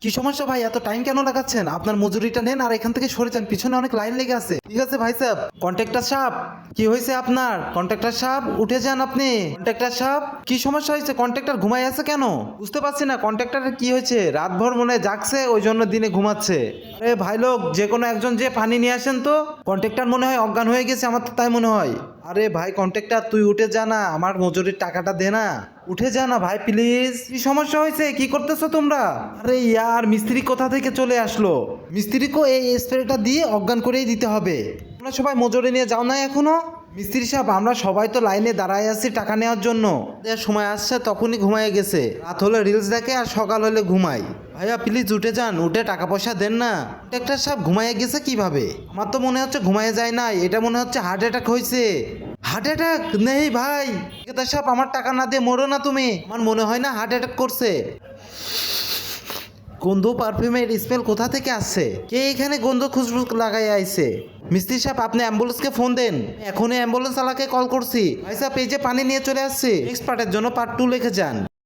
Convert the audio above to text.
কি সমস্যা ভাই, এত টাইম কেন লাগাচ্ছেন? আপনার মজুরিটা নেন আর এখান থেকে সরে যান, পিছনে অনেক লাইন লেগে আছে। ঠিক আছে ভাই সাহেব। কন্ট্রাক্টর সাহেব, কি হয়েছে আপনার? কন্ট্রাক্টর সাহেব উঠে যান আপনি। কন্ট্রাক্টর সাহেব, কি সমস্যা হয়েছে? কন্ট্রাক্টর ঘুমাই আছে কেন? বুঝতে পারছি না কন্ট্রাক্টরের কি হয়েছে, রাতভর মনে হয় জাগছে, ওই জন্য দিনে ঘুমাচ্ছে। আরে ভাই লোক, যে কোনো একজন যে পানি নিয়ে আসেন তো। কন্ট্রাক্টর মনে হয় অজ্ঞান হয়ে গেছে, আমার তো তাই মনে হয়। আরে ভাই কন্ট্রাক্টর, তুই উঠে যা না, আমার মজুরির টাকাটা দে না। উঠে যা না ভাই প্লিজ। কি সমস্যা হয়েছে, কি করতেছো তোমরা? আরে ইয়ার, মিস্ত্রি কোথা থেকে চলে আসলো? মিস্ত্রিকে এই স্প্রেটা দিয়ে অজ্ঞান করেই দিতে হবে। তোমরা সবাই মজুরি নিয়ে যাও না এখনো? মিস্ত্রি সাহেব, আমরা সবাই তো লাইনে দাঁড়ায় আছি টাকা নেওয়ার জন্য। যে সময় আসছে তখনই ঘুমায় গেছে। রাত হলে রিলস দেখে আর সকাল হলে ঘুমাই। ভাইয়া প্লিজ উঠে যান, উঠে টাকা পয়সা দেন না। কন্ট্রাক্টর সাহেব ঘুমাইয়ে গেছে কিভাবে? আমার তো মনে হচ্ছে ঘুমাইয়ে যায় নাই, এটা মনে হচ্ছে হার্ট অ্যাটাক হয়েছে। হার্ট অ্যাটাক নেই ভাই। ঠিকাদার সাহেব, আমার টাকা না দিয়ে মরো না তুমি। আমার মনে হয় না হার্ট অ্যাটাক করছে। গন্ধ পারফিউমের স্মেল কোথা থেকে আসছে? কে এখানে গন্ধ খুশবু লাগাই আইছে? মিস্ত্রি সাহেব, আপনি অ্যাম্বুলেন্সকে ফোন দেন। এখনই অ্যাম্বুলেন্স আলাকে কল করছি। ভাই সাহেব, এই যে পানি নিয়ে চলে আসছি। নেক্সট পার্টের জন্য পার্ট 2 লিখে যান।